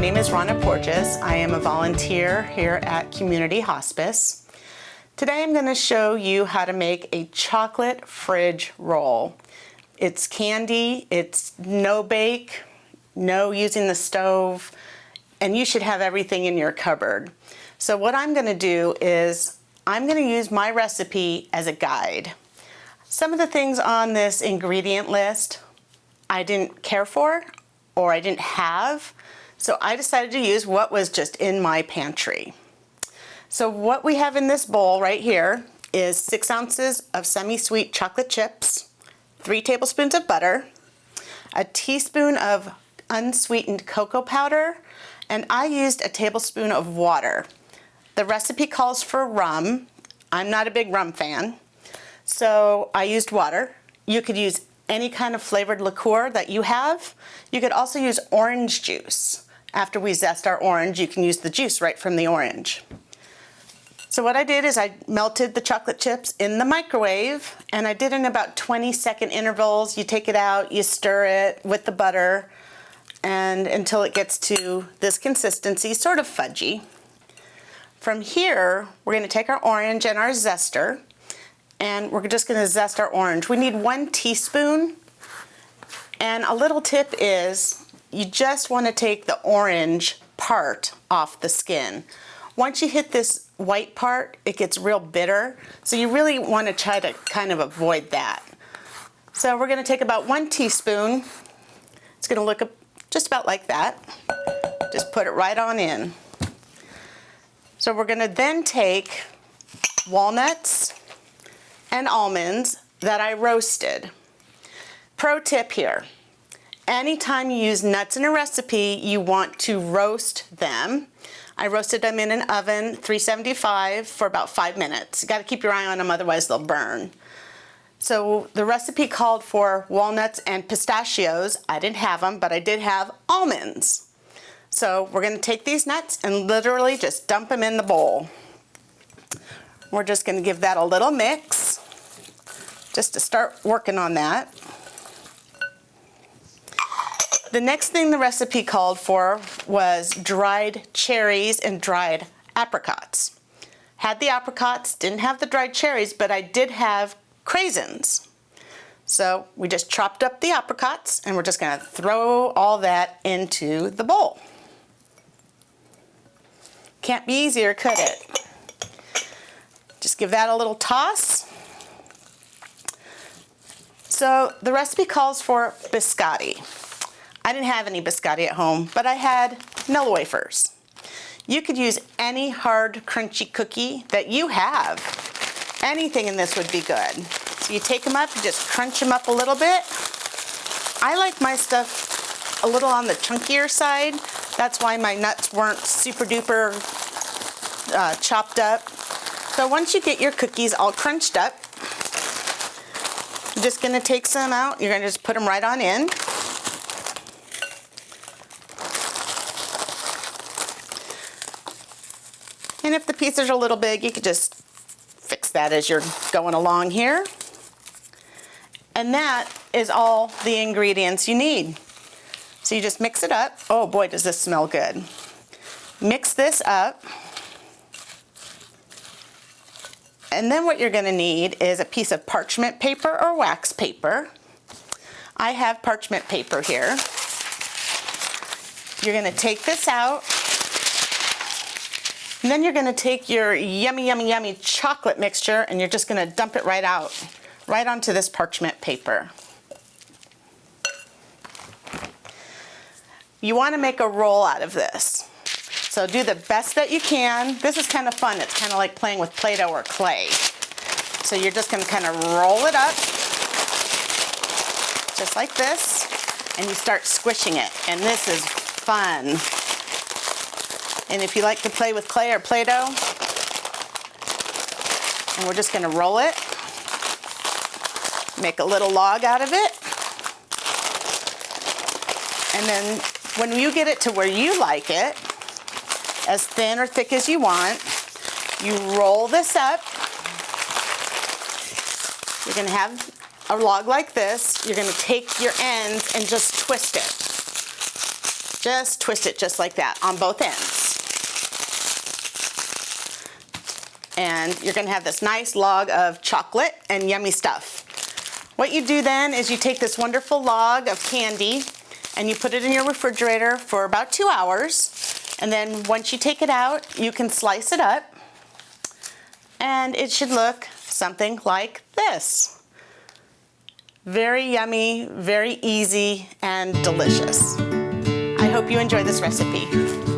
name is Ronna Porges. I am a volunteer here at Community Hospice. Today I'm going to show you how to make a chocolate fridge roll. It's candy, it's no bake, no using the stove, and you should have everything in your cupboard. So what I'm going to do is I'm going to use my recipe as a guide. Some of the things on this ingredient list I didn't care for or I didn't have, so I decided to use what was just in my pantry. So what we have in this bowl right here is 6 ounces of semi-sweet chocolate chips, 3 tablespoons of butter, a teaspoon of unsweetened cocoa powder, and I used a tablespoon of water. The recipe calls for rum. I'm not a big rum fan, so I used water. You could use any kind of flavored liqueur that you have. You could also use orange juice. After we zest our orange, you can use the juice right from the orange. So what I did is I melted the chocolate chips in the microwave, and I did in about 20-second intervals. You take it out, you stir it with the butter, and until it gets to this consistency, sort of fudgy. From here, we're going to take our orange and our zester, and we're just going to zest our orange. We need 1 teaspoon, and a little tip is you just want to take the orange part off the skin. Once you hit this white part, it gets real bitter, so you really want to try to kind of avoid that. So we're going to take about 1 teaspoon. It's going to look just about like that. Just put it right on in. So we're going to then take walnuts and almonds that I roasted. Pro tip here, anytime you use nuts in a recipe, you want to roast them. I roasted them in an oven, 375, for about 5 minutes. You got to keep your eye on them, otherwise they'll burn. So the recipe called for walnuts and pistachios. I didn't have them, but I did have almonds. So we're going to take these nuts and literally just dump them in the bowl. We're just going to give that a little mix, just to start working on that. The next thing the recipe called for was dried cherries and dried apricots. Had the apricots, didn't have the dried cherries, but I did have craisins. So we just chopped up the apricots, and we're just going to throw all that into the bowl. Can't be easier, could it? Just give that a little toss. So the recipe calls for biscotti. I didn't have any biscotti at home, but I had Nilla wafers. You could use any hard, crunchy cookie that you have. Anything in this would be good. So you take them up, you just crunch them up a little bit. I like my stuff a little on the chunkier side. That's why my nuts weren't super duper chopped up. So once you get your cookies all crunched up, you're just going to take some out. You're going to just put them right on in. And if the pieces are a little big, you could just fix that as you're going along here. And that is all the ingredients you need. So you just mix it up. Oh boy, does this smell good. Mix this up. And then what you're going to need is a piece of parchment paper or wax paper. I have parchment paper here. You're going to take this out. And then you're going to take your yummy, yummy, yummy chocolate mixture, and you're just going to dump it right out, right onto this parchment paper. You want to make a roll out of this. So do the best that you can. This is kind of fun. It's kind of like playing with Play-Doh or clay. So you're just going to kind of roll it up, just like this, and you start squishing it. And this is fun. And if you like to play with clay or Play-Doh, and we're just going to roll it, make a little log out of it, and then when you get it to where you like it, as thin or thick as you want, you roll this up. You're going to have a log like this. You're going to take your ends and just twist it. Just twist it just like that on both ends. And you're gonna have this nice log of chocolate and yummy stuff. What you do then is you take this wonderful log of candy and you put it in your refrigerator for about 2 hours. And then once you take it out, you can slice it up and it should look something like this. Very yummy, very easy, and delicious. I hope you enjoy this recipe.